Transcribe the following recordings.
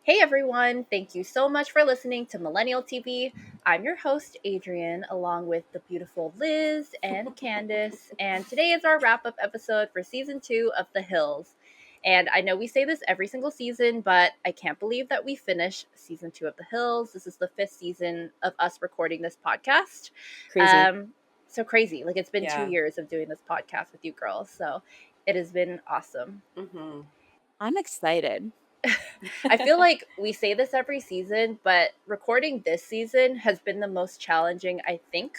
Hey everyone, thank you so much for listening to Millennial TV. I'm your host, Adrienne, along with the beautiful Liz and Candace, and today is our wrap up episode for season 2 of The Hills. And I know we say this every single season, but I can't believe that we finished season 2 of The Hills. This is the 5th season of us recording this podcast. Crazy. So crazy. Like, it's been 2 Yeah. years of doing this podcast with you girls, so it has been awesome. Mm-hmm. I'm excited. I feel like we say this every season, but recording this season has been the most challenging, I think,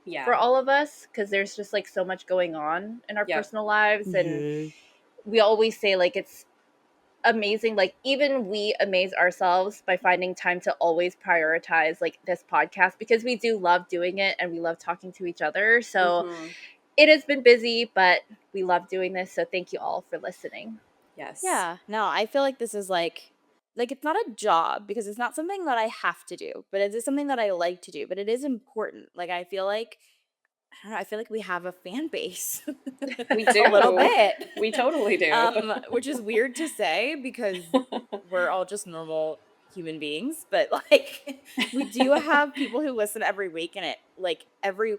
Yeah. for all of us, because there's just like so much going on in our Yep. personal lives. And we always say like it's amazing. Like even we amaze ourselves by finding time to always prioritize like this podcast because we do love doing it and we love talking to each other. So Mm-hmm. it has been busy, but we love doing this. So thank you all for listening. Yes. Yeah. No, I feel like this is like it's not a job because it's not something that I have to do, but it is something that I like to do, but it is important. Like I feel like I don't know, I feel like we have a fan base. We do. A little bit. We totally do. Which is weird to say because we're all just normal human beings, but like we do have people who listen every week and it like every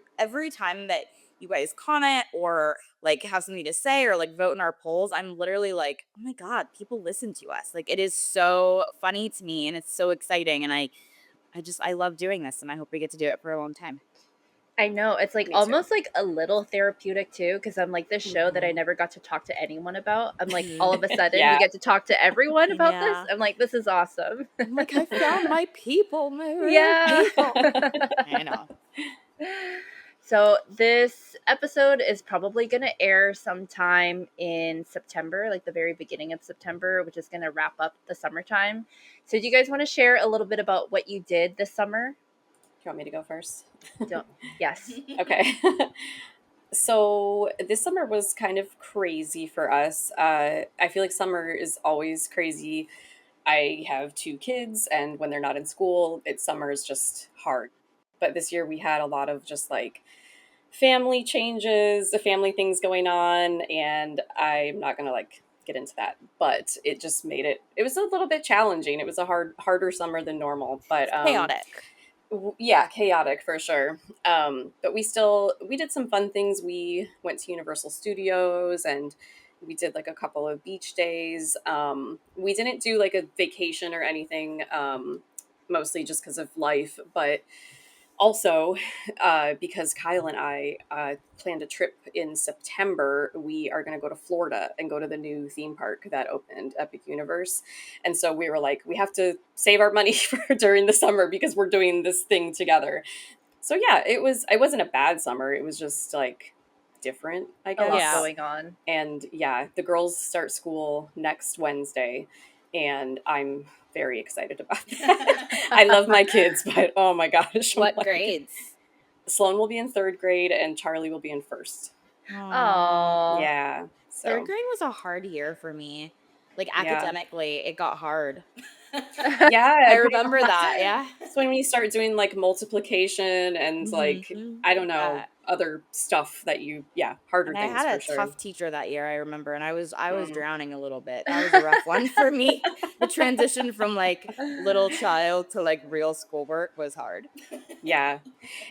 time that you guys comment or like have something to say or like vote in our polls, I'm literally like, oh my God, people listen to us. Like it is so funny to me and it's so exciting and I love doing this and I hope we get to do it for a long time. I know. It's like Me almost too. like a little therapeutic too, because I'm like this show that I never got to talk to anyone about. I'm like all of a sudden Yeah. we get to talk to everyone about Yeah. this. I'm like, this is awesome. I'm like, I found my people, my real Yeah. people. I know. So this episode is probably going to air sometime in September, like the very beginning of September, which is going to wrap up the summertime. So do you guys want to share a little bit about what you did this summer? Do you want me to go first? Yes. Okay. So this summer was kind of crazy for us. I feel like summer is always crazy. I have 2 kids, and when they're not in school, summer is just hard. But this year we had a lot of just like family changes, the family things going on, and I'm not gonna like get into that. But it just made it was a little bit challenging. It was a harder summer than normal, but Chaotic. yeah, chaotic for sure. But we did some fun things. We went to Universal Studios and we did like a couple of beach days. We didn't do like a vacation or anything, mostly just because of life, but also because Kyle and I planned a trip in September. We are going to go to Florida and go to the new theme park that opened, Epic Universe. And so we were like, we have to save our money for during the summer because we're doing this thing together. So yeah, it wasn't a bad summer. It was just like different, I A guess. lot Yeah. going on. And yeah, the girls start school next Wednesday, and I'm very excited about that. I love my kids, but oh my gosh. What like, grades? Sloan will be in 3rd grade and Charlie will be in 1st. Oh. Yeah. So 3rd grade was a hard year for me. Like academically, it got hard. yeah, I remember that. Yeah. That's when we start doing like multiplication and like Mhm. I don't know other stuff that harder And I things had for a sure. tough teacher that year, I remember, and I was drowning a little bit. That was a Oh. rough one for me. The transition from like little child to like real schoolwork was hard. Yeah.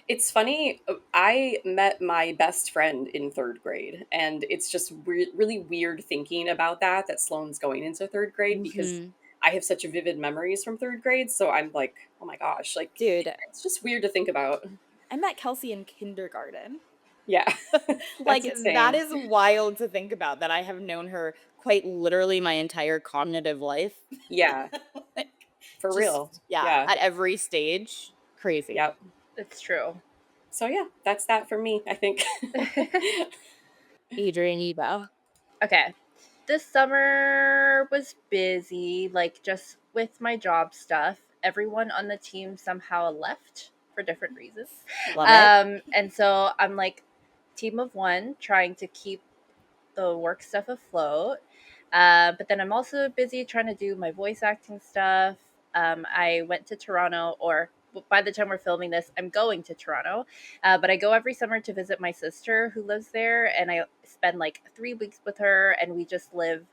It's funny. I met my best friend in 3rd grade, and it's just really weird thinking about that Sloan's going into 3rd grade because Mhm. I have such vivid memories from 3rd grade. So I'm like, oh my gosh, like, Dude, it's just weird to think about. I met Kelsey in kindergarten. Yeah. Like That's insane. that is wild to think about that I have known her quite literally my entire cognitive life. Yeah. Like, For just, real. yeah, at every stage. Crazy. Yep. It's true. So yeah, that's that for me, I think. Adrienne Ebo. Okay. This summer was busy, like just with my job stuff. Everyone on the team somehow left for different reasons. Love it. And so I'm like team of one trying to keep the work stuff afloat. But then I'm also busy trying to do my voice acting stuff. I went to Toronto, or by the time we're filming this, I'm going to Toronto. But I go every summer to visit my sister who lives there, and I spend like 3 weeks with her, and we just live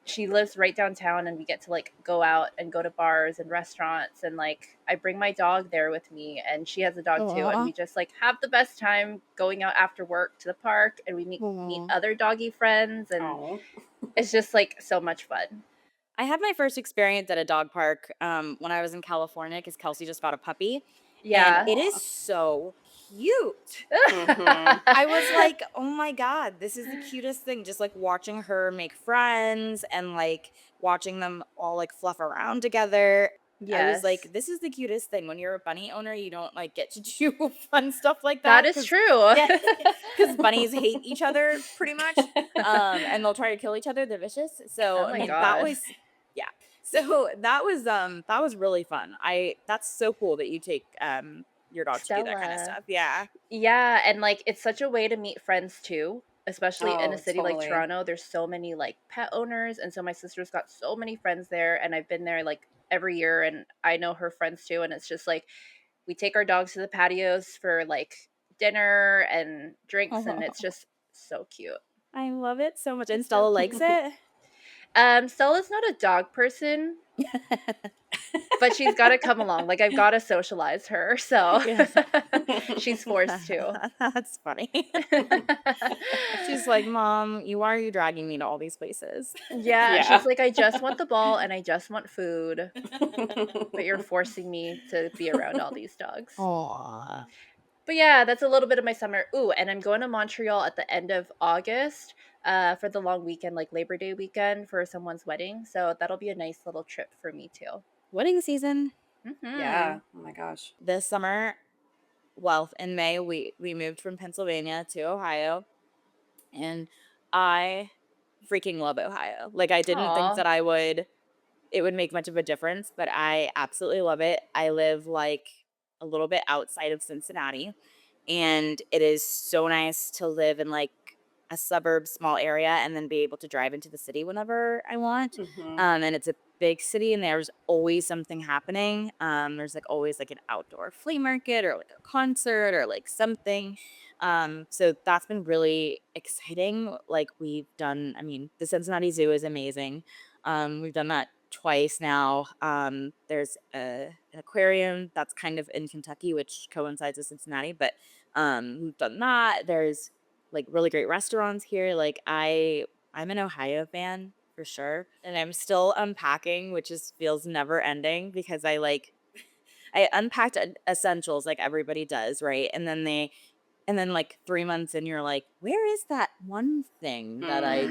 she lives right downtown, and we get to like go out and go to bars and restaurants, and like I bring my dog there with me, and she has a dog too, and Aw. we just like have the best time going out after work to the park, and we meet Aw. other doggy friends, and Oh. it's just like so much fun. I had my first experience at a dog park when I was in California because Kelsey just got a puppy, and Yeah. it is so cute. Mm-hmm. I was like, oh my God, this is the cutest thing. Just like watching her make friends and like watching them all like fluff around together. I was Yes. like, this is the cutest thing. When you're a bunny owner, you don't like get to do fun stuff like That that. is true. Yeah, because bunnies hate each other pretty much, and they'll try to kill each other. They're vicious. So Oh I my mean, that God. was yeah. So that was really fun. That's so cool that you take your dog to do that kind of Stella. stuff. Yeah. Yeah, and like it's such a way to meet friends too, especially in a Oh, city like totally. Toronto. There's so many like pet owners, and so my sister's got so many friends there, and I've been there like every year, and I know her friends too, and it's just like we take our dogs to the patios for like dinner and drinks, and it's just so cute. I love it so much. And It's so Stella likes cute. it. Stella's not a dog person, but she's got to come along. Like I've got to socialize her, so Yeah. she's forced to. That's funny. She's like, Mom, why are you dragging me to all these places? Yeah, Yeah. she's like, I just want the ball and I just want food, but you're forcing me to be around all these dogs. Aww. But yeah, that's a little bit of my summer. Ooh, and I'm going to Montreal at the end of August for the long weekend, like Labor Day weekend for someone's wedding. So that'll be a nice little trip for me too. Wedding season. Yeah. Oh my gosh. This summer, well, in May, we moved from Pennsylvania to Ohio, and I freaking love Ohio. Like, I didn't think Aw. that it would make much of a difference, but I absolutely love it. I live like a little bit outside of Cincinnati, and it is so nice to live in like a suburb, small area, and then be able to drive into the city whenever I want. Mm-hmm. And it's a big city, and there's always something happening. There's like always like an outdoor flea market or like a concert or like something. So that's been really exciting. Like I mean, the Cincinnati Zoo is amazing. We've done that twice now. There's an aquarium that's kind of in Kentucky, which coincides with Cincinnati, but we've done that. There's like really great restaurants here. Like I'm an Ohio fan for sure, and I'm still unpacking, which just feels never ending because I unpacked essentials like everybody does, right? And then like 3 months in, you're like, where is that one thing that I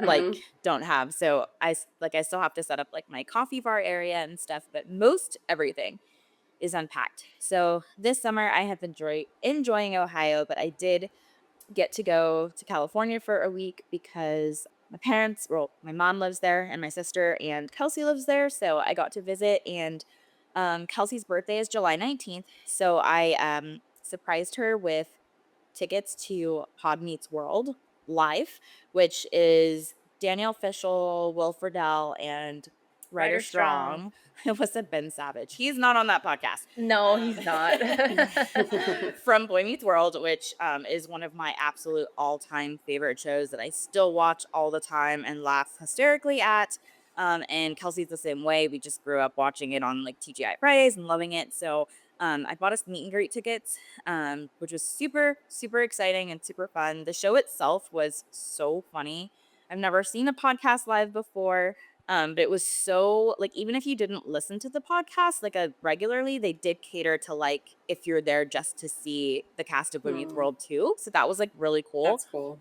like Mm-hmm. don't have? So I still have to set up like my coffee bar area and stuff, but most everything is unpacked. So this summer I have enjoying Ohio, but I did get to go to California for a week because my mom lives there and my sister and Kelsey lives there. So I got to visit, and Kelsey's birthday is July 19th. So I surprised her with tickets to Pod Meets World live, which is Danielle Fishel, Will Friedle, and Ryder Ryder Strong. Strong. I almost said Ben Savage. He's not on that podcast. No, he's not. From Boy Meets World, which is one of my absolute all-time favorite shows that I still watch all the time and laugh hysterically at. And Kelsey's the same way. We just grew up watching it on like TGI Fridays and loving it. So I bought us meet and greet tickets, which was super, super exciting and super fun. The show itself was so funny. I've never seen a podcast live before. But it was so like, even if you didn't listen to the podcast like regularly, they did cater to like if you're there just to see the cast of Boy Meets World too. So that was like really cool. That's cool.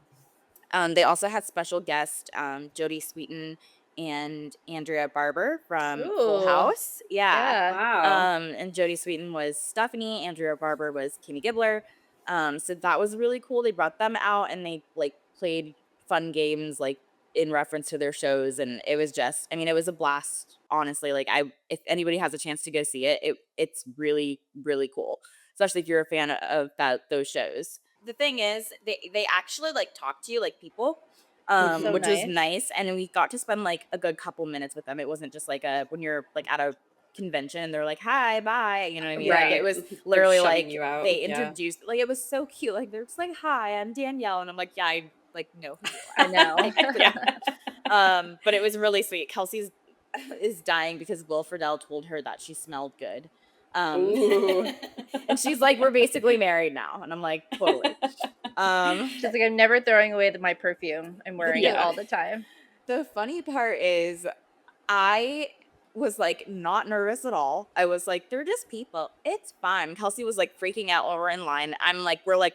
They also had special guests, Jodie Sweetin and Andrea Barber from Full Ooh. House. Yeah. Wow. And Jodie Sweetin was Stephanie. Andrea Barber was Kimmy Gibbler. So that was really cool. They brought them out and they like played fun games like in reference to their shows, and it was just, I mean, it was a blast. Honestly, like if anybody has a chance to go see it, it's really, really cool, especially if you're a fan of those shows. The thing is, they actually like talk to you like people, So which was nice. nice, and we got to spend like a good couple minutes with them. It wasn't just like when you're like at a convention and they're like hi bye, you know what I mean? Yeah. Like it was They're literally shoving like you out. they Yeah. introduced, like it was so cute. Like they're just like, hi, I'm Danielle, and I'm like, yeah, I like know who you I are. know. Yeah. But it was really sweet. Kelsey's is dying because Will Friedle told her that she smelled good. Ooh. And she's like, we're basically married now. And I'm like, totally. She's like, I'm never throwing away my perfume. I'm wearing it Yeah. all the time. The funny part is I was like not nervous at all. I was like, they're just people. It's fine. Kelsey was like freaking out while we're in line. We're like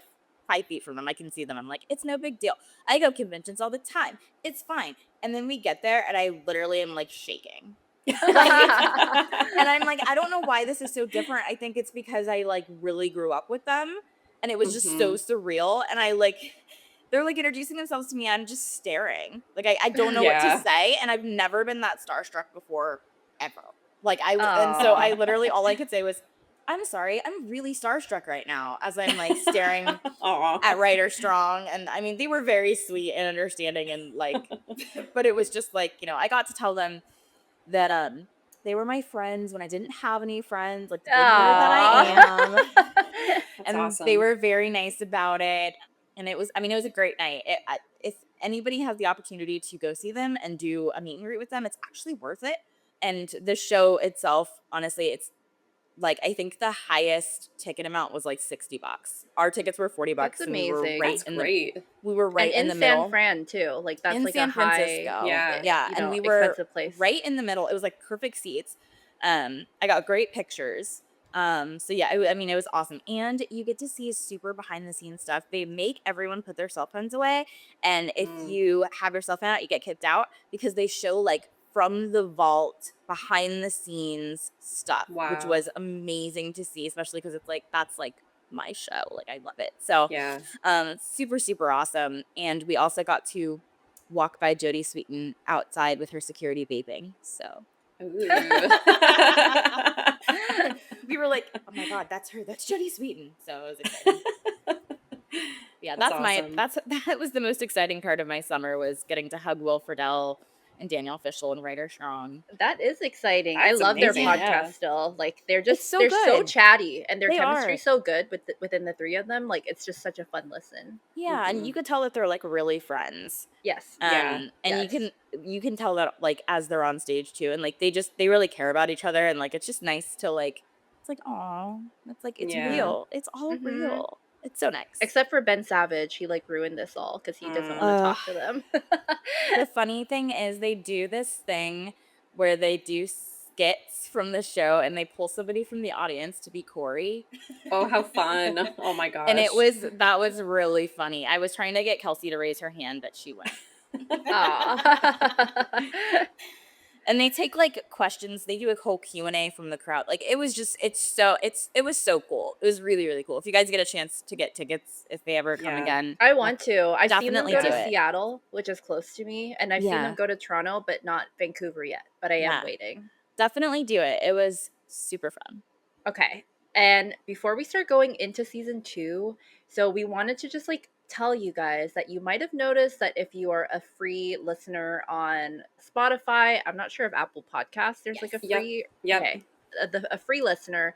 5 feet from them. I can see them. I'm like, it's no big deal. I go conventions all the time. It's fine. And then we get there and I literally am like shaking. And I'm like, I don't know why this is so different. I think it's because I like really grew up with them and it was just so surreal. And they're like introducing themselves to me. I'm just staring. Like, I don't know what to say. And I've never been that starstruck before ever. And so I literally, all I could say was, I'm sorry, I'm really starstruck right now as I'm like staring at Ryder Strong. And I mean, they were very sweet and understanding and like, but it was just like, I got to tell them that they were my friends when I didn't have any friends, like the big nerd that I am. That's and awesome. They were very nice about it. And it was a great night. If anybody has the opportunity to go see them and do a meet and greet with them, it's actually worth it. And the show itself, honestly, it's like, I think the highest ticket amount was like $60. Our tickets were $40. That's and amazing. That's great. We were right and in the middle. San Fran too. Like that's in like San a Francisco. high, Yeah. And we were expensive place. right in the middle. It was like perfect seats. I got great pictures. So yeah, it was awesome. And you get to see super behind the scenes stuff. They make everyone put their cell phones away. And if you have your cell phone out, you get kicked out because they show like from the vault behind the scenes stuff, which was amazing to see, especially because it's like, that's like my show. Like I love it. So super, super awesome. And we also got to walk by Jodie Sweetin outside with her security vaping. So we were like, oh my God, that's her. That's Jodie Sweetin. So it was exciting. Yeah, that's awesome. That was the most exciting part of my summer, was getting to hug Will Friedle and Danielle Fishel and Ryder Strong. That is exciting. That's I love amazing. their podcast still. Like they're so chatty and their They chemistry's are. so good within the three of them. Like it's just such a fun listen. Yeah, and you could tell that they're like really friends. Yes. And you can tell that like as they're on stage too, and like they really care about each other, and like it's just nice to like, it's like, aw, it's like it's real. It's all real. It's so nice. Except for Ben Savage, he like ruined this all because he doesn't want to talk to them. The funny thing is they do this thing where they do skits from the show and they pull somebody from the audience to be Corey. Oh, how fun. Oh my gosh. And that was really funny. I was trying to get Kelsey to raise her hand, but she went. And they take like questions. They do a whole Q&A from the crowd. Like it was so cool. It was really, really cool. If you guys get a chance to get tickets, if they ever come again, I want to. I've seen them go to it. Seattle, which is close to me, and I've seen them go to Toronto, but not Vancouver yet. But I am waiting. Definitely do it. It was super fun. Okay. And before we start going into season 2, so we wanted to just like tell you guys that you might have noticed that if you are a free listener on Spotify, I'm not sure if Apple Podcasts, there's like a free, okay, a free listener,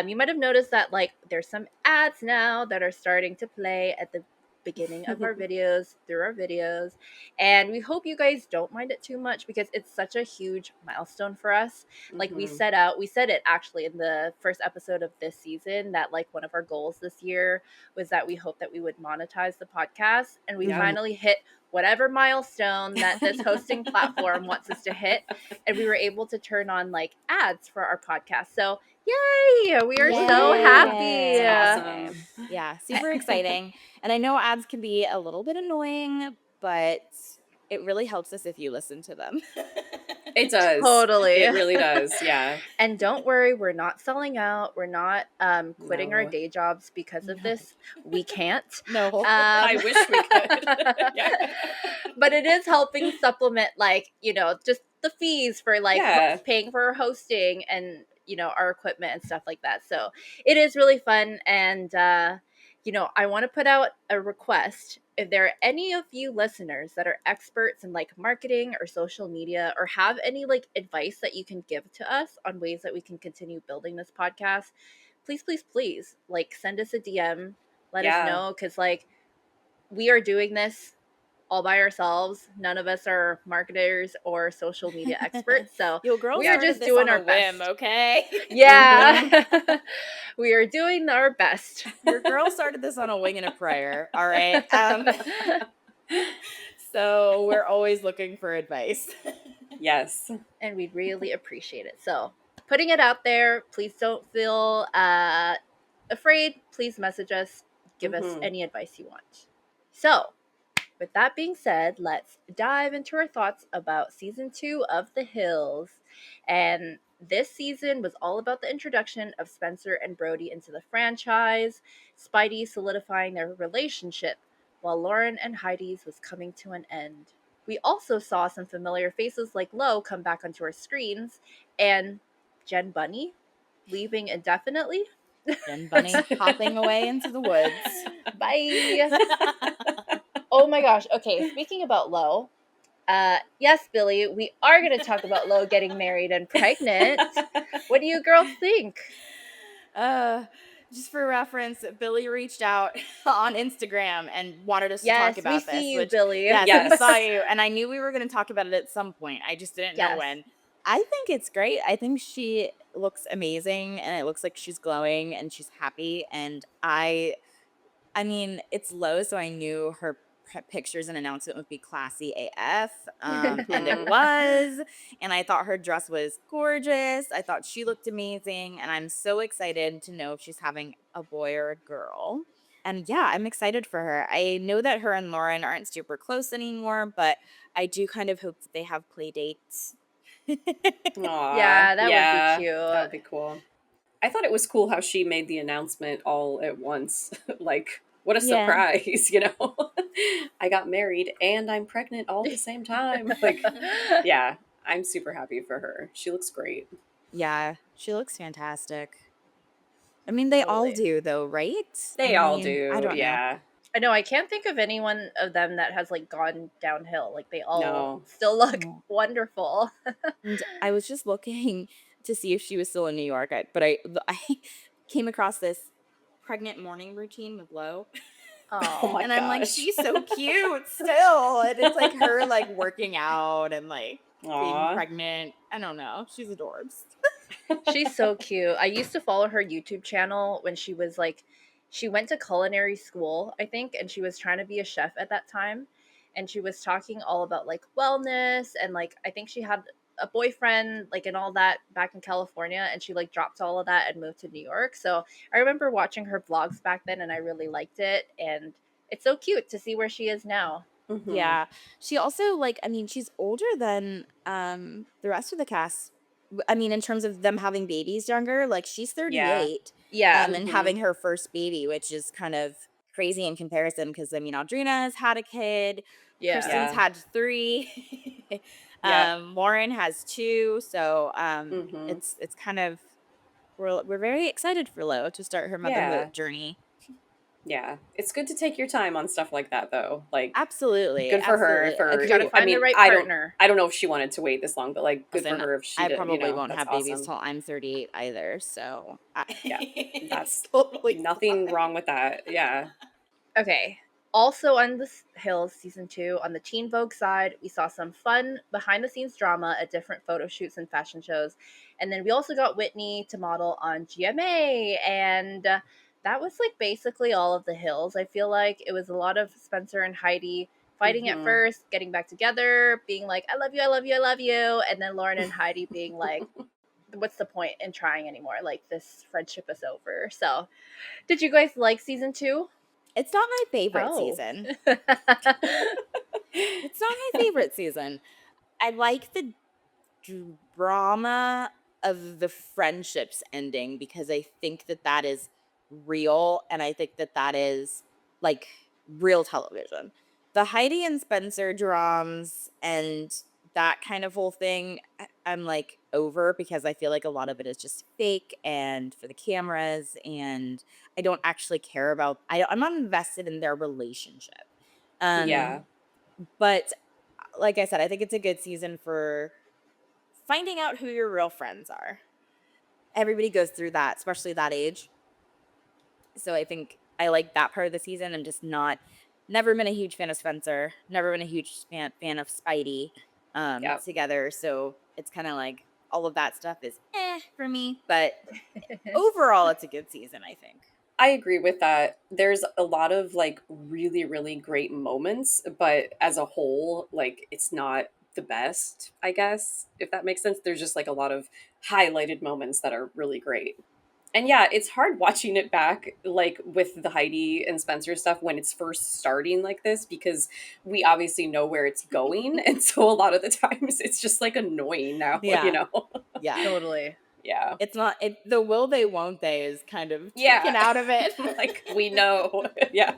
you might have noticed that like there's some ads now that are starting to play at the beginning of our videos, through our videos, and we hope you guys don't mind it too much because it's such a huge milestone for us. Like we said it actually in the first episode of this season that like one of our goals this year was that we hope that we would monetize the podcast, and we finally hit whatever milestone that this hosting platform wants us to hit, and we were able to turn on like ads for our podcast. So yay, we are so happy. That's awesome. Yeah, super exciting. And I know ads can be a little bit annoying, but it really helps us if you listen to them. It does. Totally. It really does. Yeah. And don't worry, we're not selling out. We're not quitting our day jobs because of this. We can't. No. I wish we could. But it is helping supplement, like, just the fees for like paying for hosting and, our equipment and stuff like that. So it is really fun. And, I want to put out a request. If there are any of you listeners that are experts in like marketing or social media, or have any like advice that you can give to us on ways that we can continue building this podcast, please like send us a DM, let us know, because like we are doing this all by ourselves. None of us are marketers or social media experts, so Yo, girl we are started just this doing on a our whim, best. okay? Yeah. We are doing our best. Your girl started this on a wing and a prayer, all right? So we're always looking for advice. Yes. And we'd really appreciate it. So, putting it out there, please don't feel afraid. Please message us, give us Mm-hmm. any advice you want. So, with that being said, let's dive into our thoughts about season 2 of The Hills. And this season was all about the introduction of Spencer and Brody into the franchise, Spidey solidifying their relationship, while Lauren and Heidi's was coming to an end. We also saw some familiar faces like Lo come back onto our screens, and Jen Bunny leaving indefinitely. Jen Bunny hopping away into the woods. Bye. Oh my gosh. Okay, speaking about Lo, yes, Billy, we are going to talk about Lo getting married and pregnant. What do you girls think? Uh, just for reference, Billy reached out on Instagram and wanted us to talk Yes, we about this, see you, which, Billy. yes, we Yes. saw you. And I knew we were going to talk about it at some point. I just didn't know Yes. when. I think it's great. I think she looks amazing and it looks like she's glowing and she's happy. And I mean, it's Low, so I knew her pictures and announcement would be classy AF, and it Mhm. was. And I thought her dress was gorgeous. I thought she looked amazing, and I'm so excited to know if she's having a boy or a girl. And yeah, I'm excited for her. I know that her and Lauren aren't super close anymore, but I do kind of hope that they have play dates. Aw, Yeah, that would be yeah, cute. that would be cool. I thought it was cool how she made the announcement all at once. Like, what a Yeah. surprise, you know? I got married and I'm pregnant all at the same time. Like, yeah, I'm super happy for her. She looks great. Yeah, she looks fantastic. I mean, they all Totally. do, though, right? I They all mean, I do, don't know. yeah. I know, I can't think of anyone of them that has like gone downhill. Like they all No. still look No. wonderful. And I was just looking to see if she was still in New York, I came across this pregnant morning routine with Lo, Oh my Oh. and I'm like, gosh. she's so cute still, and it's like her like working out and like being Aw. pregnant. I don't know, she's adorbs. She's so cute. I used to follow her YouTube channel when she was like, she went to culinary school, I think, and she was trying to be a chef at that time. And she was talking all about like wellness and like, I think she had a boyfriend, like, and all that back in California. And she like dropped all of that and moved to New York. So I remember watching her vlogs back then and I really liked it. And it's so cute to see where she is now. Hmm. Yeah. She also like I mean, she's older than the rest of the cast. I mean, in terms of them having babies younger, like she's Yeah. 38 Yeah. and Hmm. having her first baby, which is kind of crazy in comparison because I mean, Audrina has had a kid, Yeah. Kristen's Yeah. had 3. Yeah. Lauren has 2, so Hmm. it's kind of we're very excited for Lo to start her Yeah. motherhood journey. Yeah. It's good to take your time on stuff like that though. Like, Absolutely. good for her Absolutely. for Gotta I find the mean, right I don't partner. I don't know if she wanted to wait this long, but like good for Listen, her if she I did, you probably know. won't That's have babies awesome. till I'm 38 either, so Yeah. it's That's totally nothing fine. wrong with that. Yeah. Okay. Also on the Hills season 2, on the Teen Vogue side, we saw some fun behind the scenes drama at different photo shoots and fashion shows. And then we also got Whitney to model on GMA. And that was like basically all of the Hills. I feel like it was a lot of Spencer and Heidi fighting at Hmm. first, getting back together, being like, I love you, I love you, I love you. And then Lauren and Heidi being like, what's the point in trying anymore? Like, this friendship is over. So, did you guys like season 2? It's not my favorite Oh. season. It's not my favorite season. I like the drama of the friendships ending because I think that that is real and I think that that is like real television. The Heidi and Spencer dramas and that kind of whole thing, I'm like over because I feel like a lot of it is just fake and for the cameras, and I don't actually care about. I'm not invested in their relationship. Um, Yeah. but like I said, I think it's a good season for finding out who your real friends are. Everybody goes through that, especially that age. So I think I like that part of the season and just not never been a huge fan of Spencer. Never been a huge fan of Spidey Yep. together. So it's kind of like all of that stuff is for me. But overall, it's a good season, I think. I agree with that. There's a lot of like really, really great moments, but as a whole, like it's not the best, I guess, if that makes sense. There's just like a lot of highlighted moments that are really great. And yeah, it's hard watching it back, like with the Heidi and Spencer stuff when it's first starting like this, because we obviously know where it's going. And so a lot of the times it's just like annoying now, Yeah. you know? Yeah. Totally. Yeah. It's not, the will they, won't they is kind of Yeah. taken out of it. Like we know. Yeah.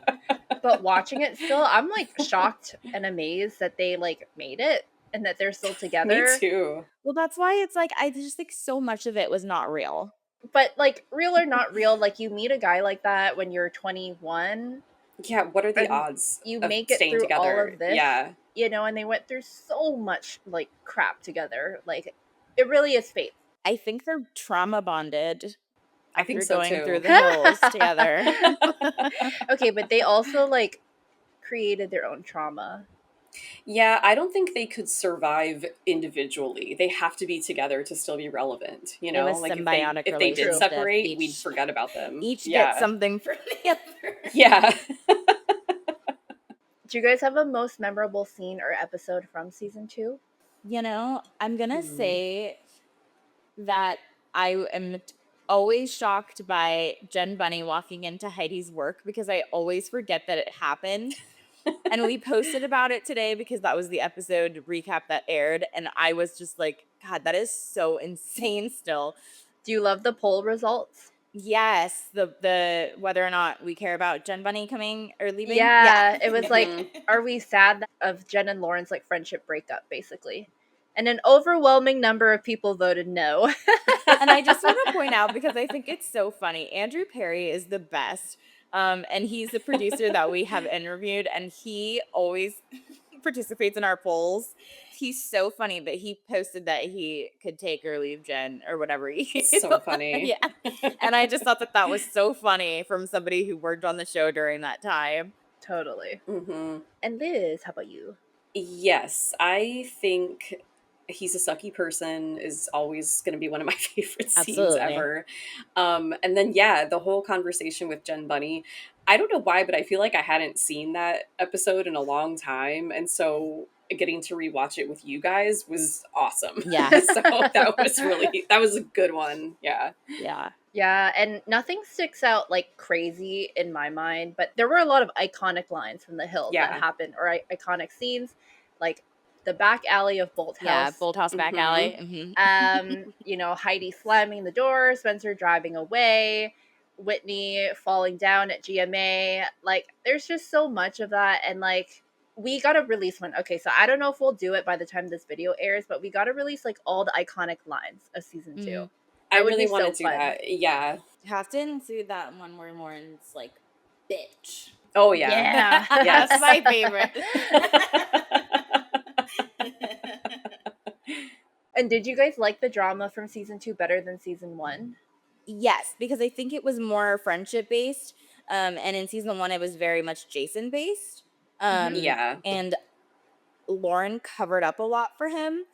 But watching it still, I'm like shocked and amazed that they like made it and that they're still together. Me too. Well, that's why it's like, I just think so much of it was not real. But like real or not real, like you meet a guy like that when you're 21. Yeah, what are the And odds you of make it staying through together? all of this. Yeah. You know, and they went through so much like crap together. Like it really is fate. I think they're trauma bonded I think after so going too. through the hills together. Okay, but they also like created their own trauma. Yeah, I don't think they could survive individually. They have to be together to still be relevant, you It know? was Like symbiotic if they did relationship. separate, we'd Each forget about them. get Yeah. something from the other. Yeah. Do you guys have a most memorable scene or episode from season 2? You know, I'm gonna Hmm. say that I am always shocked by Jen Bunny walking into Heidi's work because I always forget that it happened. And we posted about it today because that was the episode recap that aired. And I was just like, God, that is so insane still. Do you love the poll results? Yes, the whether or not we care about Jen Bunny coming or leaving. Yeah, it was like, Mhm. are we sad of Jen and Lauren's like friendship breakup, basically? And an overwhelming number of people voted no. And I just want to point out, because I think it's so funny, Andrew Perry is the best. And he's the producer that we have interviewed, and he always participates in our polls. He's so funny that he posted that he could take or leave Jen or whatever. So funny. Yeah. And I just thought that that was so funny from somebody who worked on the show during that time. Totally. Hmm. And Liz, how about you? Yes, I think he's a sucky person is always going to be one of my favorite scenes Absolutely. ever. And then yeah, the whole conversation with Jen Bunny. I don't know why, but I feel like I hadn't seen that episode in a long time, and so getting to rewatch it with you guys was awesome. Yeah. So that was a good one. Yeah. Yeah. Yeah, and nothing sticks out like crazy in my mind, but there were a lot of iconic lines from the hills that Yeah. happened, or iconic scenes, like the back alley of Bolt House. Yeah, Bolt House back Mhm. alley. Mhm. You know, Heidi slamming the door, Spencer driving away, Whitney falling down at GMA. Like, there's just so much of that, and like we gotta release one. Okay, so I don't know if we'll do it by the time this video airs, but we gotta release like all the iconic lines of season 2. Mhm. I That would really be want so to do fun. that. Yeah. Have to include that one where Lauren's like, bitch. Oh yeah. Yeah. Yes. That's my favorite. And did you guys like the drama from season 2 better than season 1? Yes, because I think it was more friendship based. And in season 1, it was very much Jason based. Yeah. And Lauren covered up a lot for him.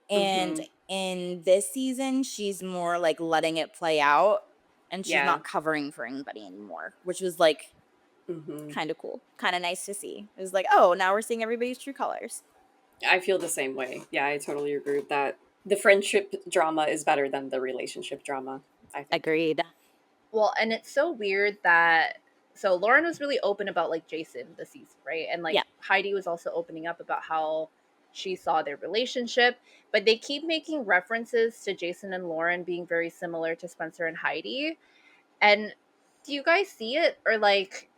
And Mhm. in this season, she's more like letting it play out. And she's Yeah. not covering for anybody anymore, which was like Mhm. kind of cool, kind of nice to see. It was like, oh, now we're seeing everybody's true colors. I feel the same way. Yeah, I totally agree with that. The friendship drama is better than the relationship drama, I think. Agreed. Well, and it's so weird that so Lauren was really open about like Jason this season, right? And like Yeah. Heidi was also opening up about how she saw their relationship, but they keep making references to Jason and Lauren being very similar to Spencer and Heidi. And do you guys see it, or like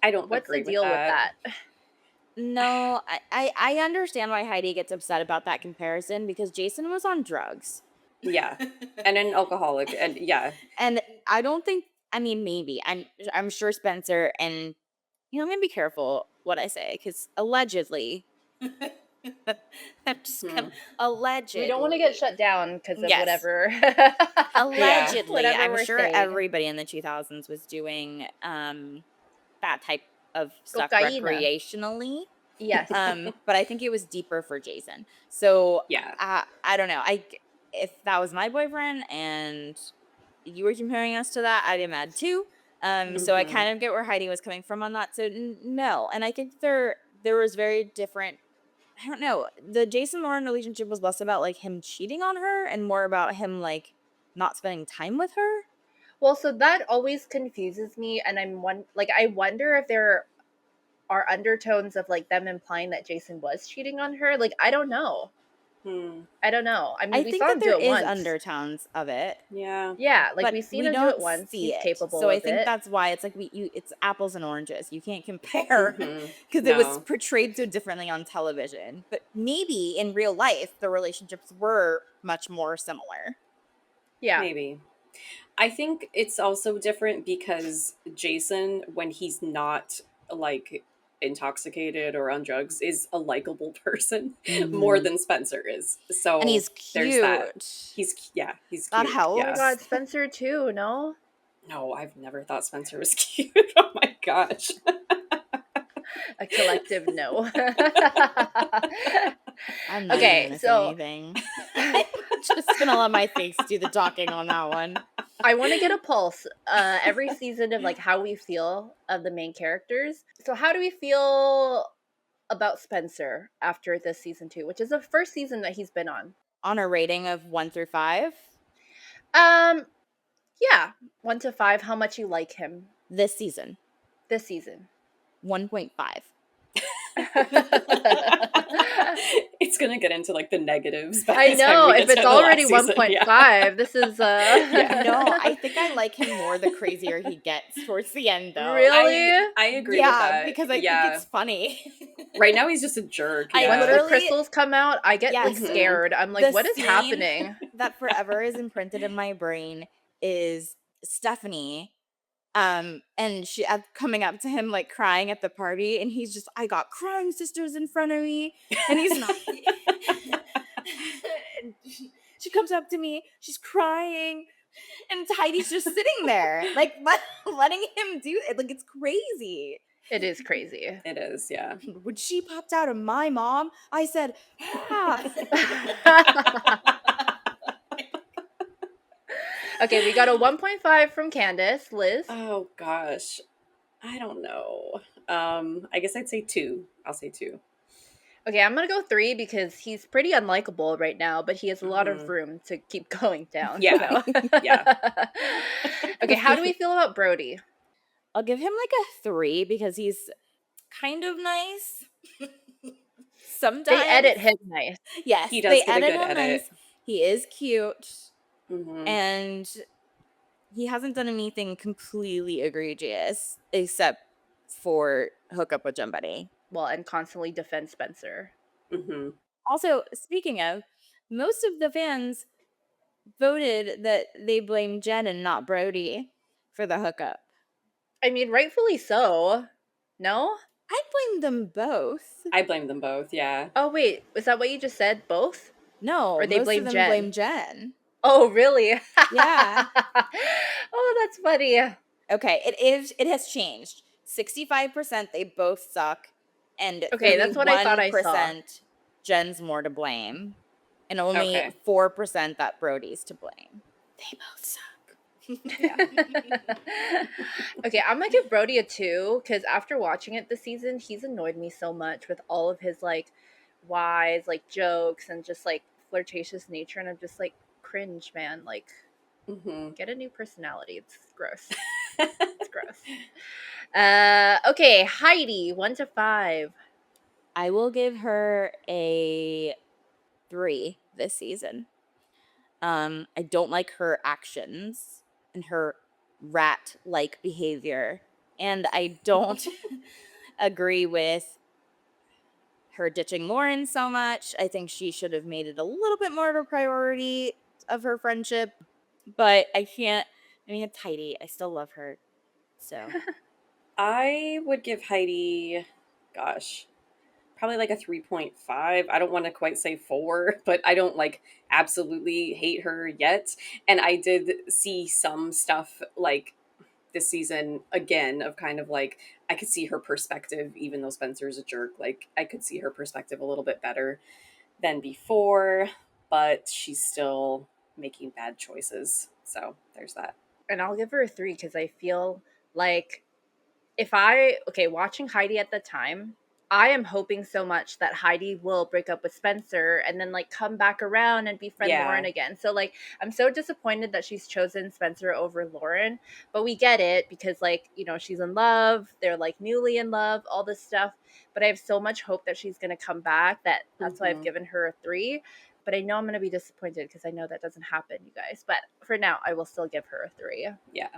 I don't what's agree the deal with that? No, I understand why Heidi gets upset about that comparison because Jason was on drugs. Yeah. And an alcoholic, and yeah. And I don't think, I mean, maybe. I'm sure Spencer, and I'm going to be careful what I say because allegedly, I'm just Hmm. allegedly. We don't want to get shut down because of Yes. whatever. Allegedly, Whatever I'm we're sure saying. everybody in the 2000s was doing that type of stuff Cocaína. recreationally. Yes. But I think it was deeper for Jason. So Yeah. I don't know. If that was my boyfriend and you were comparing us to that, I'd be mad too. So I kind of get where Heidi was coming from on that. So no, and I think there was very different. I don't know. The Jason Lauren relationship was less about like him cheating on her and more about him like not spending time with her. Well, so that always confuses me, and I wonder if there are undertones of like them implying that Jason was cheating on her. Like, I don't know. I don't know. I mean, I we think saw that him do there it is once. undertones of it. Yeah. Yeah, like But we've seen we him do don't it once. see He's it. capable So I of think it. that's why it's like it's apples and oranges. You can't compare because it was No. portrayed so differently on television. But maybe in real life the relationships were much more similar. Yeah. Maybe. I think it's also different because Jason, when he's not like intoxicated or on drugs, is a likable person more than Spencer is. So And he's there's that. cute. He's That cute. Oh my helps. god, Spencer too, no? No, I've never thought Spencer was cute. Oh my gosh. A collective no. I'm not Okay, even gonna say so anything. I'm just gonna let my face do the talking on that one. I want to get a pulse every season of like how we feel of the main characters. So how do we feel about Spencer after this season 2, which is the first season that he's been on? On a rating of 1 through 5, Yeah, 1 to 5, how much you like him this season, this season. 1.5. It's gonna get into like the negatives by I the time know, we if get to it's the already last season. 1.5, Yeah. this is No, I think I like him more the crazier he gets towards the end, though. Really? I agree with Yeah, that. because I think it's funny. Right now he's just a jerk. I Yeah. Once the literally- crystals come out, I get like Yes. scared. I'm like, The what is scene happening? that forever is imprinted in my brain is Stephanie, and she coming up to him like crying at the party, and he's just, I got crying sisters in front of me, and he's not. And she comes up to me, she's crying, and Heidi's just sitting there, like letting him do it. Like, it's crazy. It is crazy. It is, yeah. When she popped out of my mom, I said, Okay, we got a 1.5 from Candace. Liz? Oh gosh. I don't know. I guess I'd say 2. I'll say 2. Okay, I'm gonna go 3 because he's pretty unlikable right now, but he has a lot of room to keep going down. Yeah. So. Yeah. Okay, how do we feel about Brody? I'll give him like a 3 because he's kind of nice. Sometimes They edit him nice. Yes, He does they get a edit good him edit. nice. He is cute, Mhm. and he hasn't done anything completely egregious except for hook up with somebody. Well, and constantly defend Spencer. Mhm. Also, speaking of, most of the fans voted that they blame Jen and not Brody for the hookup. I mean, rightfully so. No? I blame them both. I blame them both, yeah. Oh, wait. Was that what you just said? Both? No, Or they most blame of them Jen? blame Jen. Oh, really? Yeah. Oh, that's funny. Okay, it has changed. 65% they both suck, and Okay, that's what I thought I saw. Jen's more to blame, and only Okay. 4% that Brody's to blame. They both suck. Okay, I'm gonna give Brody a 2 because after watching it this season, he's annoyed me so much with all of his like wise like jokes and just like flirtatious nature, and I'm just like cringe, man. Like, get a new personality. It's gross. It's gross. Okay, Heidi, 1 to 5. I will give her a 3 this season. I don't like her actions and her rat-like behavior, and I don't agree with her ditching Lauren so much. I think she should have made it a little bit more of a priority of her friendship, but I can't. I mean, it's Heidi. I still love her, so. I would give Heidi, gosh, probably like a 3.5. I don't want to quite say 4, but I don't like absolutely hate her yet. And I did see some stuff like this season again of kind of like, I could see her perspective, even though Spencer's a jerk. Like, I could see her perspective a little bit better than before, but she's still making bad choices. So there's that. And I'll give her a 3 because I feel like watching Heidi at the time, I am hoping so much that Heidi will break up with Spencer and then like come back around and befriend Lauren again. So like I'm so disappointed that she's chosen Spencer over Lauren, but we get it because like, you know, she's in love, they're like newly in love, all this stuff. But I have so much hope that she's gonna come back that's why I've given her a 3. But I know I'm gonna be disappointed because I know that doesn't happen, you guys. But for now, I will still give her a 3. Yeah.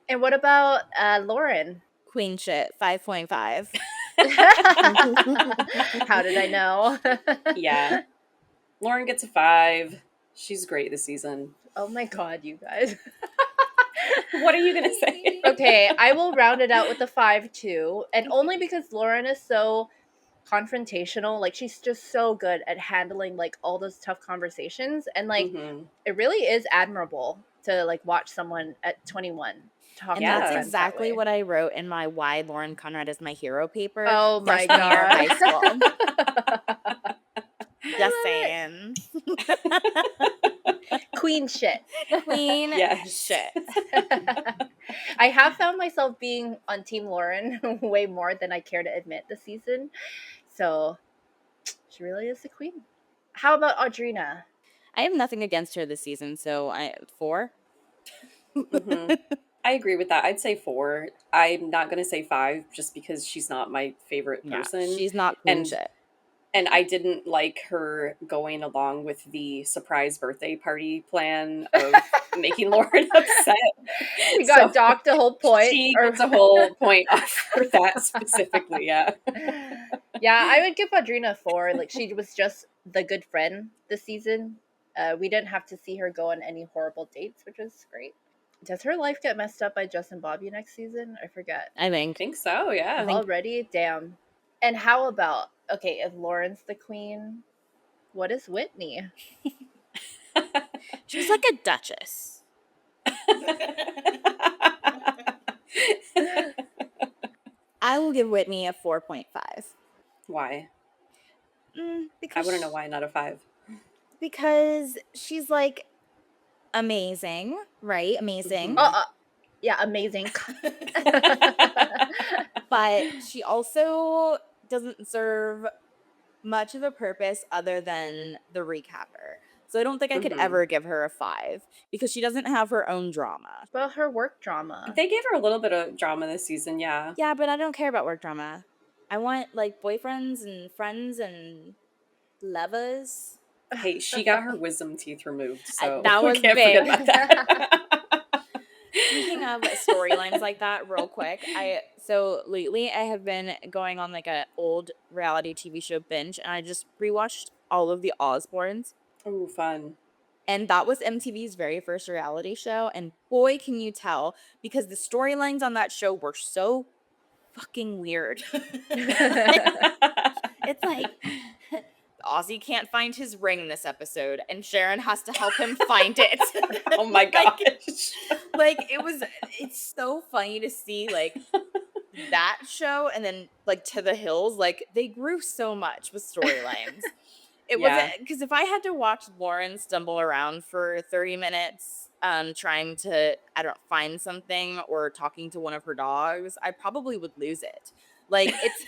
And what about Lauren? Queen shit, 5.5. How did I know? Yeah. Lauren gets a 5. She's great this season. Oh my god, you guys. What are you going to say? Okay, I will round it out with a 5 too. And only because Lauren is so confrontational. Like, she's just so good at handling like all those tough conversations. And like, it really is admirable to like watch someone at 21 talk. And that's exactly what I wrote in my Why Lauren Conrad is My Hero paper. Oh my god. High school. Just saying. Queen shit. Queen shit. I have found myself being on Team Lauren way more than I care to admit this season. So she really is the queen. How about Audrina? I have nothing against her this season, so 4. I agree with that. I'd say 4. I'm not going to say 5 just because she's not my favorite person. Yeah, she's not queen shit. And I didn't like her going along with the surprise birthday party plan of making Lauren upset. We got docked a whole point. She gets a whole point off for that specifically, yeah. Yeah, I would give Audrina a 4. Like, she was just the good friend this season. We didn't have to see her go on any horrible dates, which was great. Does her life get messed up by Justin Bobby next season? I forget. I think so, yeah. Already? Damn. And how about, okay, if Lauren's the queen, what is Whitney? She's like a duchess. I will give Whitney a 4.5. Why? Because I want to know why not a 5. Because she's like amazing, right? Amazing. Yeah, amazing. But she also doesn't serve much of a purpose other than the recapper. So I don't think I could ever give her a 5 because she doesn't have her own drama. Well, her work drama. They gave her a little bit of drama this season, yeah. Yeah, but I don't care about work drama. I want like boyfriends and friends and lovers. Hey, she got her wisdom teeth removed, so that was can't big. forget about that. Speaking of storylines like that, real quick, so lately I have been going on like a old reality TV show binge, and I just rewatched all of the Osbournes. Ooh, fun. And that was MTV's very first reality show, and boy, can you tell, because the storylines on that show were so fucking weird. It's like Ozzy can't find his ring this episode, and Sharon has to help him find it. Oh my gosh. It's so funny to see, like, that show, and then, like, To the Hills, like, they grew so much with storylines. It wasn't, because if I had to watch Lauren stumble around for 30 minutes, trying to, I don't know, find something or talking to one of her dogs, I probably would lose it. Like, it's,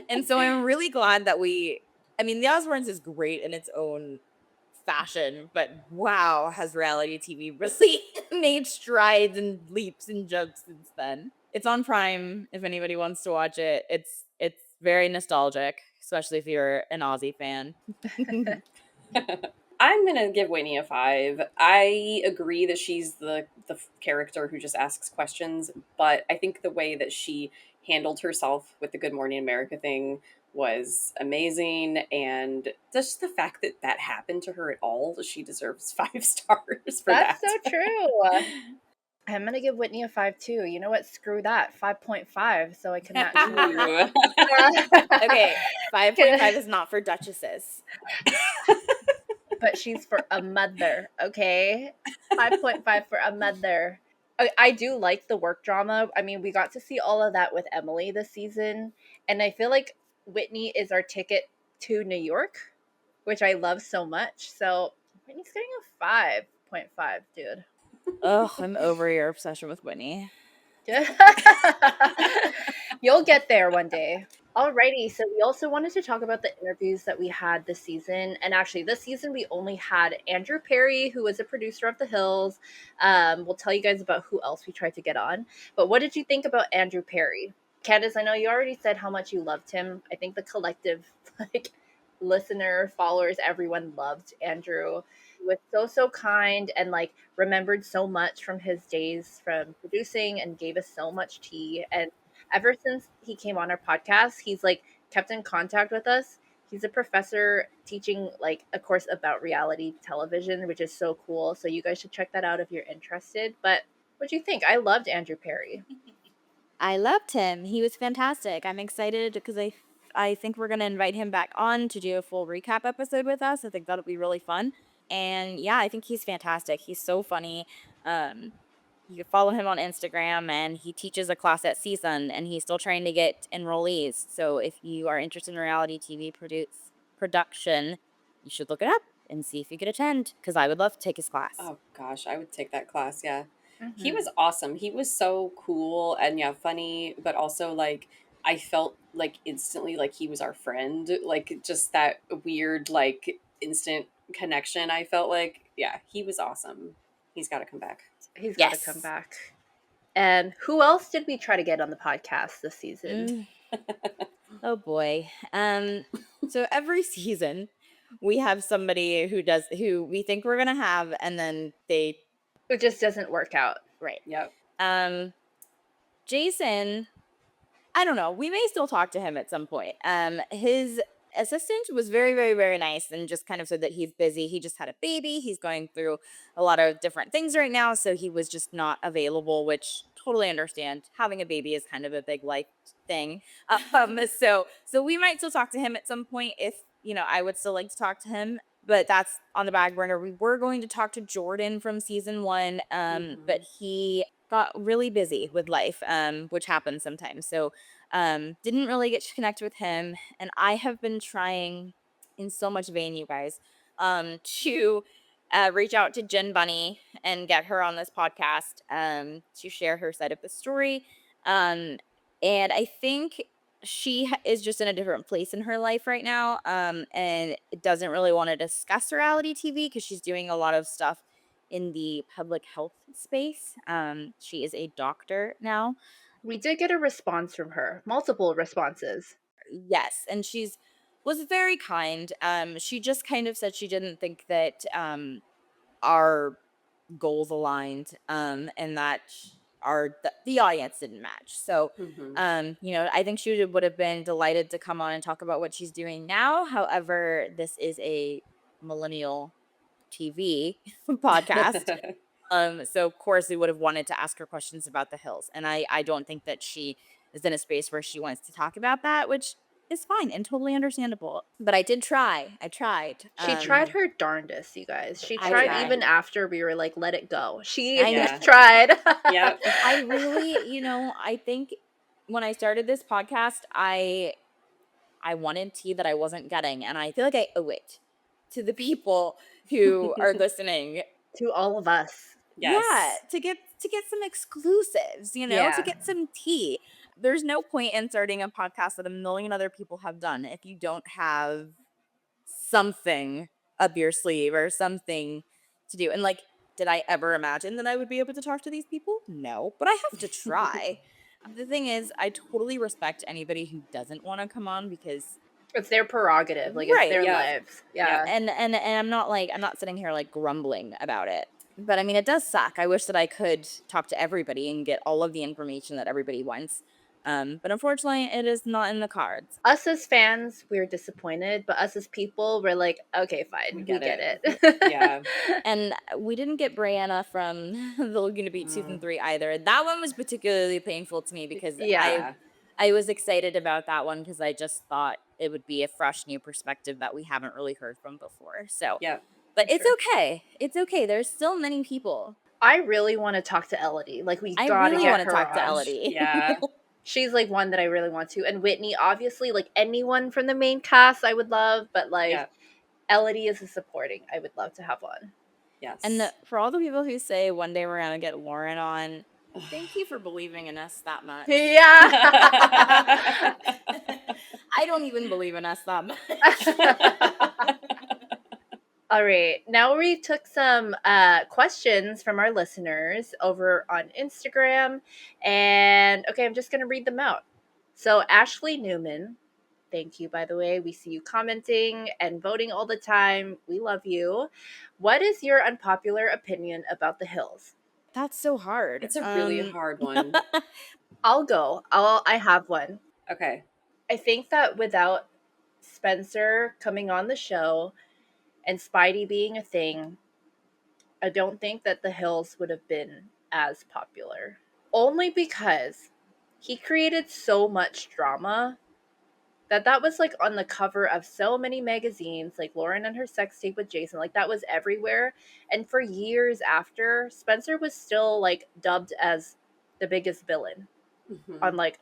and so I'm really glad that The Osbournes is great in its own fashion, but wow, has reality TV really made strides and leaps and jumps since then. It's on Prime if anybody wants to watch it. It's very nostalgic, especially if you're an Aussie fan. I'm going to give Whitney a 5. I agree that she's the character who just asks questions, but I think the way that she handled herself with the Good Morning America thing was amazing, and just the fact that that happened to her at all, she deserves 5 stars for that. That's so true. I'm going to give Whitney a 5 too. You know what? Screw that. 5.5, so I can actually... Okay, 5.5 is not for duchesses. But she's for a mother, okay? 5.5 for a mother. I do like the work drama. I mean, we got to see all of that with Emily this season, and I feel like Whitney is our ticket to New York, which I love so much. So Whitney's getting a 5.5, dude. Ugh, I'm over your obsession with Whitney. You'll get there one day. Alrighty, so we also wanted to talk about the interviews that we had this season. And actually, this season we only had Andrew Perry, who was a producer of The Hills. We'll tell you guys about who else we tried to get on. But what did you think about Andrew Perry? Candace, I know you already said how much you loved him. I think the collective, like, listener, followers, everyone loved Andrew. He was so kind and like remembered so much from his days from producing and gave us so much tea. And ever since he came on our podcast, he's like kept in contact with us. He's a professor teaching like a course about reality television, which is so cool. So you guys should check that out if you're interested. But what do you think? I loved Andrew Perry. I loved him. He was fantastic. I'm excited because I think we're going to invite him back on to do a full recap episode with us. I think that'll be really fun. And yeah, I think he's fantastic. He's so funny. Um, you can follow him on Instagram, and he teaches a class at CSUN, and he's still trying to get enrollees. So if you are interested in reality TV production, you should look it up and see if you could attend, because I would love to take his class. Oh gosh, I would take that class. Yeah. He Mm-hmm. was awesome. He was so cool and yeah, funny, but also like I felt like instantly like he was our friend. Like just that weird like instant connection. I felt like yeah, he was awesome. He's got to come back. He's got to come Yes. back. And who else did we try to get on the podcast this season? Oh boy. So every season we have somebody who we think we're gonna have, and then they It just doesn't work out. right. Yep. Jason, I don't know. We may still talk to him at some point. His assistant was very, very, very nice and just kind of said that he's busy. He just had a baby. He's going through a lot of different things right now, so he was just not available, which totally understand. Having a baby is kind of a big life thing. So we might still talk to him at some point if, I would still like to talk to him, but that's on the back burner. We were going to talk to Jordan from season 1, but he got really busy with life, which happens sometimes. So didn't really get to connect with him, and I have been trying in so much vain, you guys, to reach out to Jen Bunny and get her on this podcast to share her side of the story. And I think she is just in a different place in her life right now, and doesn't really want to discuss reality TV because she's doing a lot of stuff in the public health space. She is a doctor now. We did get a response from her, multiple responses. Yes, and was very kind. She just kind of said she didn't think that our goals aligned, and that the audience didn't match. So, Mm-hmm. I think she would have been delighted to come on and talk about what she's doing now. However, this is a millennial TV podcast. So of course we would have wanted to ask her questions about the Hills. And I don't think that she is in a space where she wants to talk about that, which is fine and totally understandable. But I did try. I tried. She tried her darndest, you guys. She I tried tried. even after we were like, let it go. She Yeah. tried. Yep. I really, I think when I started this podcast, I wanted tea that I wasn't getting, and I feel like I owe it to the people who are listening. To all of us. Yes. Yeah, to get some exclusives, to Yeah. get some tea. There's no point in starting a podcast that a million other people have done if you don't have something up your sleeve or something to do. And like, did I ever imagine that I would be able to talk to these people? No, but I have to try. The thing is, I totally respect anybody who doesn't want to come on because It's their prerogative. Like, Right, it's their yeah. lives. Yeah. and I'm not sitting here like grumbling about it. But I mean, it does suck. I wish that I could talk to everybody and get all of the information that everybody wants. But unfortunately, it is not in the cards. Us as fans, we were disappointed, but us as people, we're like, okay, fine, we get it. Yeah. And we didn't get Brianna from the Laguna Beach season 3 either. That one was particularly painful to me because Yeah. I was excited about that one because I just thought it would be a fresh new perspective that we haven't really heard from before. So Yep. but it's Sure. okay. It's okay. There's still many people I really want to talk to Elodie. Like, we I gotta really get want to her talk to on. Elodie. Yeah. She's like one that I really want to. And Whitney, obviously, like anyone from the main cast I would love, but like Yeah. Elodie is a supporting. I would love to have on. Yes. And for all the people who say one day we're gonna get Lauren on, thank you for believing in us that much. Yeah. I don't even believe in us that much. All right. Now we took some questions from our listeners over on Instagram. And okay, I'm just going to read them out. So, Ashley Newman, thank you, by the way. We see you commenting and voting all the time. We love you. What is your unpopular opinion about The Hills? That's so hard. It's a really hard one. I'll go. I have one. Okay. I think that without Spencer coming on the show and Spidey being a thing, I don't think that The Hills would have been as popular. Only because he created so much drama that was like on the cover of so many magazines, like Lauren and her sex tape with Jason, like that was everywhere. And for years after, Spencer was still like dubbed as the biggest villain on like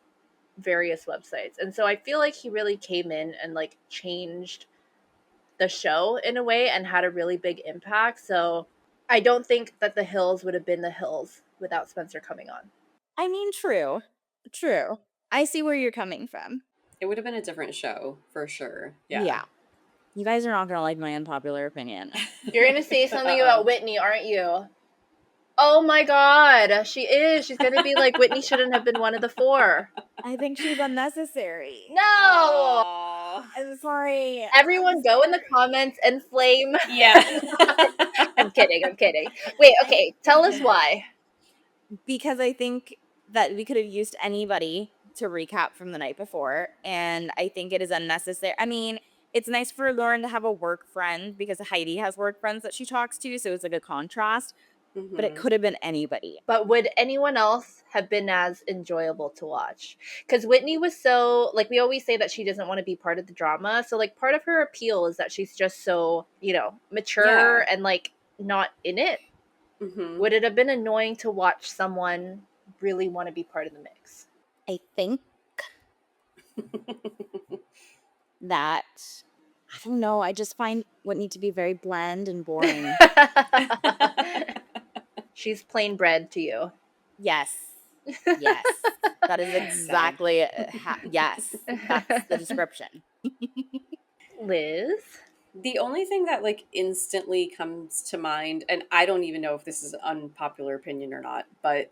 various websites. And so I feel like he really came in and like changed the show in a way and had a really big impact. So I don't think that The Hills would have been The Hills without Spencer coming on. I mean, true. I see where you're coming from. It would have been a different show for sure. Yeah. You guys are not gonna like my unpopular opinion. You're going to say something about Whitney, aren't you? Oh my god, she is. She's going to be like, Whitney shouldn't have been one of the four. I think she's unnecessary. No! Aww. I'm sorry. Everyone go in the comments and flame. Yeah. I'm kidding. Wait, okay, tell us why. Because I think that we could have used anybody to recap from the night before, and I think it is unnecessary. I mean, it's nice for Lauren to have a work friend because Heidi has work friends that she talks to, so it's like a contrast, but it could have been anybody. But would anyone else have been as enjoyable to watch? Because Whitney was so, like, we always say that she doesn't want to be part of the drama. So, like, part of her appeal is that she's just so, mature and, like, not in it. Would it have been annoying to watch someone really want to be part of the mix? I think that, I don't know, I just find Whitney to be very bland and boring. She's plain bread to you. Yes. That is exactly, yes, that's the description. Liz? The only thing that like instantly comes to mind, and I don't even know if this is an unpopular opinion or not, but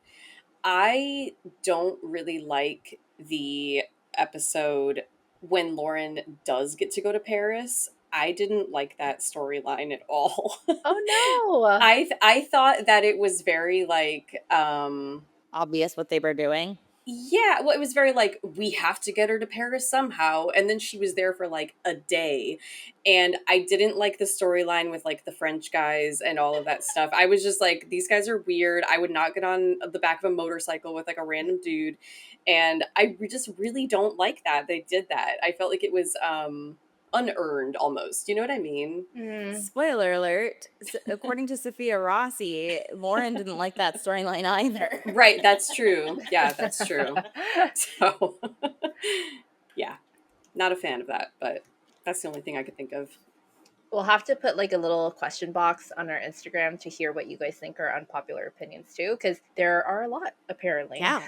I don't really like the episode when Lauren does get to go to Paris. I didn't like that storyline at all. Oh no. I thought that it was very like Obvious what they were doing. yeah, well, it was very like, we have to get her to Paris somehow. And then she was there for like a day. And I didn't like the storyline with like the French guys and all of that stuff. I was just like, these guys are weird. I would not get on the back of a motorcycle with like a random dude. And I just really don't like that they did that. I felt like it was unearned almost. You know what I mean? Spoiler alert, according to Sophia Rossi, Lauren didn't like that storyline either. Right, that's true. Yeah, that's true. So, yeah, not a fan of that, but that's the only thing I could think of. We'll have to put like a little question box on our Instagram to hear what you guys think are unpopular opinions too, because there are a lot apparently. Yeah.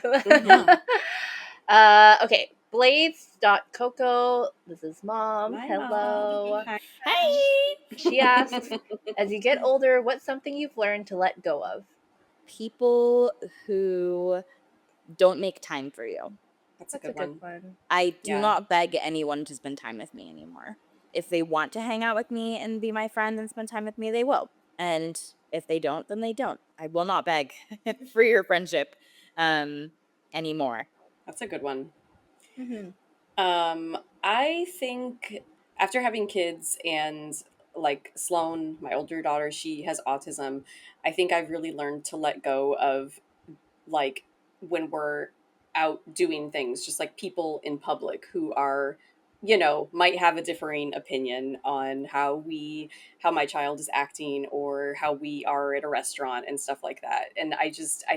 Okay. Blades.coco. This is mom. My Hello. mom. Hey! She asks, as you get older, what's something you've learned to let go of? People who don't make time for you. That's a good one. I do not beg anyone to spend time with me anymore. If they want to hang out with me and be my friend and spend time with me, they will. And if they don't, then they don't. I will not beg for your friendship anymore. That's a good one. I think after having kids and like Sloane, my older daughter, she has autism. I think I've really learned to let go of like when we're out doing things, just like people in public who are you know, might have a differing opinion on how my child is acting or how we are at a restaurant and stuff like that. And I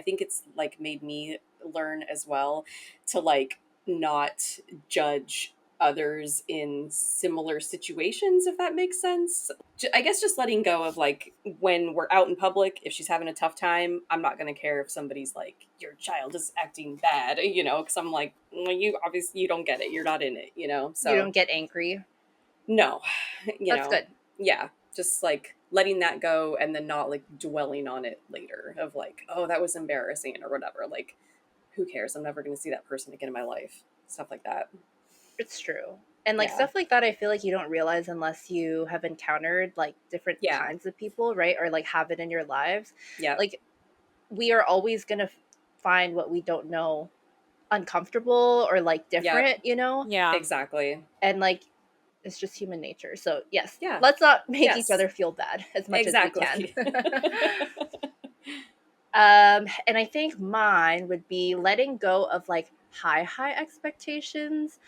think it's like made me learn as well to like not judge others in similar situations, if that makes sense. I guess just letting go of like when we're out in public, if she's having a tough time, I'm not going to care if somebody's like, your child is acting bad, you know, because I'm like, well, you obviously you don't get it. You're not in it, you know? You So don't get angry. no, you That's know, good. yeah, just like letting that go and then not like dwelling on it later of like, oh, that was embarrassing or whatever. Like, who cares? I'm never going to see that person again in my life. Stuff like that. It's true. And like Yeah. stuff like that, I feel like you don't realize unless you have encountered like different Yeah. kinds of people, right? Or like have it in your lives. Yeah. Like we are always going to find what we don't know uncomfortable or like Yep. different, you know? Yeah. Exactly. And like it's just human nature. So, yes, Yeah. let's not make each Yes. other feel bad as much Exactly. as we can. And I think mine would be letting go of like high expectations.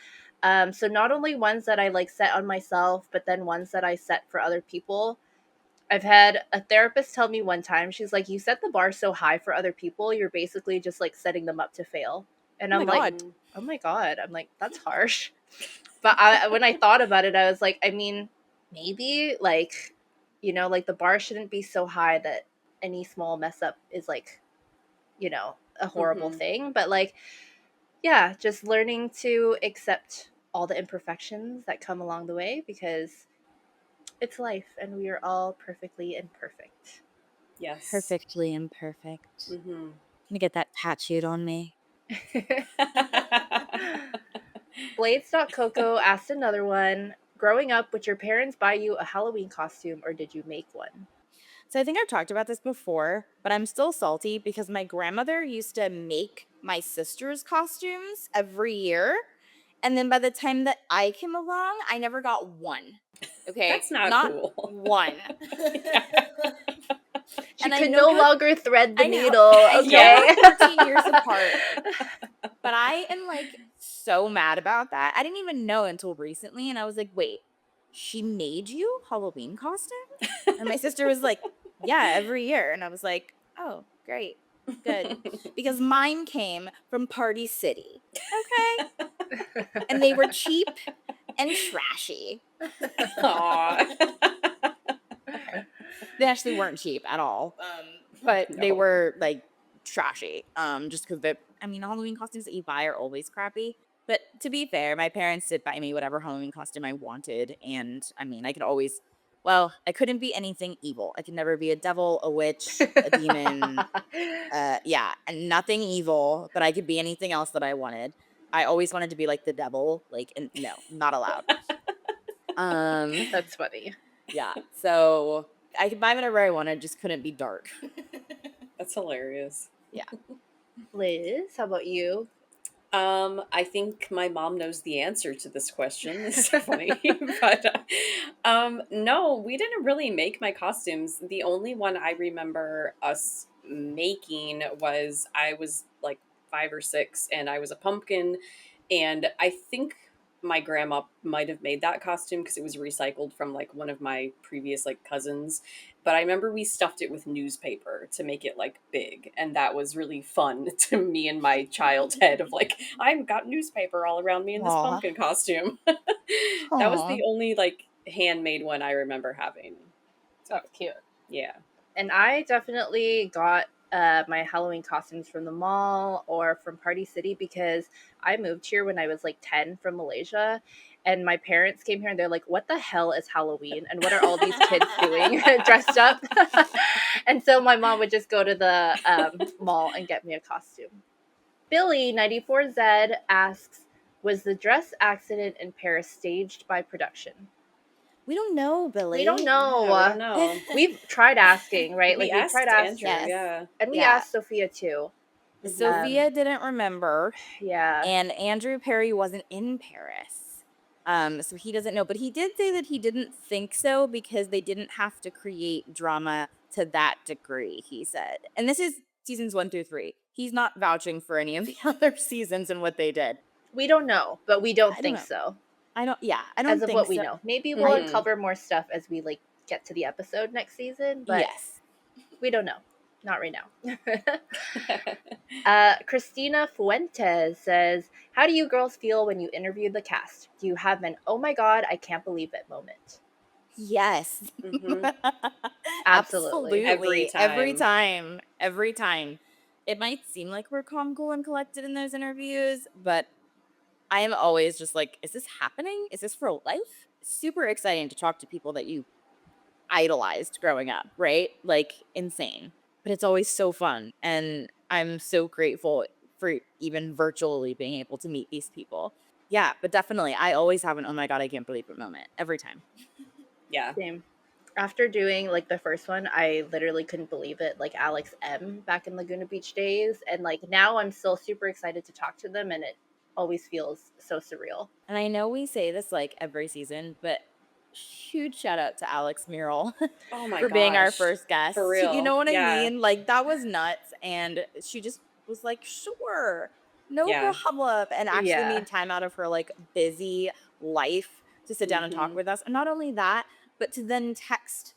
So not only ones that I like set on myself, but then ones that I set for other people. I've had a therapist tell me one time, she's like, you set the bar so high for other people, you're basically just like setting them up to fail. And Oh I'm my like, God. oh my God. I'm like, that's harsh. But when I thought about it, I was like, I mean, maybe like, you know, like the bar shouldn't be so high that any small mess up is like, you know, a horrible Mhm. thing. But like, yeah, just learning to accept all the imperfections that come along the way because it's life and we are all perfectly imperfect. Yes. Perfectly imperfect. Mm-hmm. Let me get that tattooed on me. Blades.coco asked another one. Growing up, would your parents buy you a Halloween costume or did you make one? So I think I've talked about this before, but I'm still salty because my grandmother used to make my sister's costumes every year. And then by the time that I came along, I never got one. Okay? That's not cool. one. She And I could know no you're longer thread the I know. needle. I know Okay. we're 14 years apart. But I am like so mad about that. I didn't even know until recently. And I was like, wait, she made you Halloween costumes? And my sister was like, yeah, every year. And I was like, oh, great. Good. Because mine came from Party City. Okay. And they were cheap and trashy. Aw. They actually weren't cheap at all. But they No. were like trashy. Just because Halloween costumes that you buy are always crappy. But to be fair, my parents did buy me whatever Halloween costume I wanted. And I could always, I couldn't be anything evil. I could never be a devil, a witch, a demon. Yeah, and nothing evil, but I could be anything else that I wanted. I always wanted to be like the devil, and no, not allowed. That's funny. Yeah, so I could buy whatever I wanted, just couldn't be dark. That's hilarious. Yeah. Liz, how about you? I think my mom knows the answer to this question. It's so funny. But no, we didn't really make my costumes. The only one I remember us making was I was like 5 or 6 and I was a pumpkin. And I think my grandma might have made that costume because it was recycled from like one of my previous like cousins. But I remember we stuffed it with newspaper to make it like big. And that was really fun to me and my child's head of like, I've got newspaper all around me in this Aw. pumpkin costume. That was the only like handmade one I remember having. So, That's cute. yeah. And I definitely got my Halloween costumes from the mall or from Party City because I moved here when I was like 10 from Malaysia. And my parents came here and they're like, what the hell is Halloween? And what are all these kids doing dressed up? And so my mom would just go to the mall and get me a costume. Billy94Z asks, was the dress accident in Paris staged by production? We don't know, Billy. We don't know. Yeah, we don't know. We've tried asking, right? We We've asked tried asking. Andrew, Yes. yeah. And we Yeah. asked Sophia too. Sophia didn't remember, Yeah. and Andrew Perry wasn't in Paris. So he doesn't know, but he did say that he didn't think so because they didn't have to create drama to that degree, he said. And this is seasons 1 through 3. He's not vouching for any of the other seasons and what they did. We don't know, but we don't I don't think know. so. I don't as of think what we so. know. Maybe we'll Mhm. uncover more stuff as we like get to the episode next season, but Yes. we don't know. Not right now. Christina Fuentes says, "How do you girls feel when you interview the cast? Do you have an 'oh my god, I can't believe it' moment?" Yes. Mhm. Absolutely. Every Absolutely. Every time. time. Every time. It might seem like we're calm, cool, and collected in those interviews, but I am always just like, is this happening? Is this for life? Super exciting to talk to people that you idolized growing up, right? Like insane. But it's always so fun. And I'm so grateful for even virtually being able to meet these people. Yeah, but definitely, I always have an oh my God, I can't believe it moment every time. Yeah. Same. After doing like the first one, I literally couldn't believe it. Like Alex M back in Laguna Beach days, and like now I'm still super excited to talk to them, and it always feels so surreal. And I know we say this like every season, but huge shout out to Alex Murrell Oh my for being our gosh. first guest. For You real. know what I Yeah. mean? Like that was nuts. And she just was like, sure, no Yeah. problem. And actually Yeah. made time out of her like busy life to sit down and talk Mhm. with us. And not only that, but to then text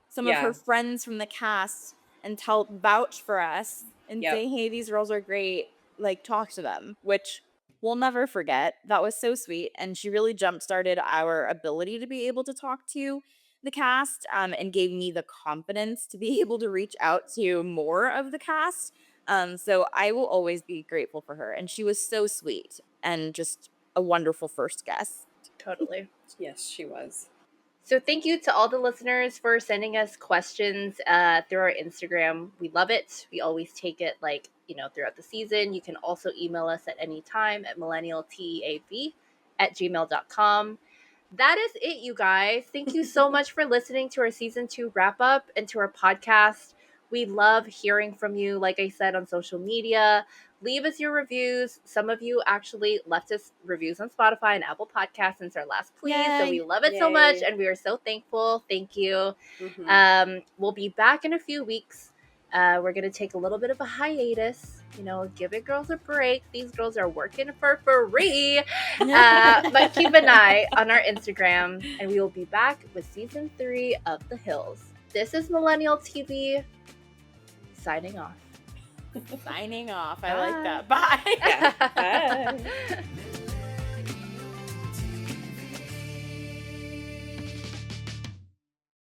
some of her Yeah. friends from the cast and vouch for us and Yep. say, hey, these girls are great. Like, talk to them, which we'll never forget. That was so sweet. And she really jump started our ability to be able to talk to the cast and gave me the confidence to be able to reach out to more of the cast. So I will always be grateful for her. And she was so sweet and just a wonderful first guest. Totally. Yes, she was. So thank you to all the listeners for sending us questions through our Instagram. We love it. We always take it like, throughout the season. You can also email us at any time at millennialteav@gmail.com. That is it, you guys. Thank you so much for listening to our season 2 wrap up and to our podcast. We love hearing from you, like I said, on social media. Leave us your reviews. Some of you actually left us reviews on Spotify and Apple Podcasts since our last plea. So we Yay. love it so much Yay. and we are so thankful. Thank you. Mhm. We'll be back in a few weeks. We're going to take a little bit of a hiatus. Give it girls a break. These girls are working for free. But keep an eye on our Instagram, and we will be back with season 3 of The Hills. This is Millennial TV signing off. Signing off. I Bye. like that. Bye. Yeah. Bye.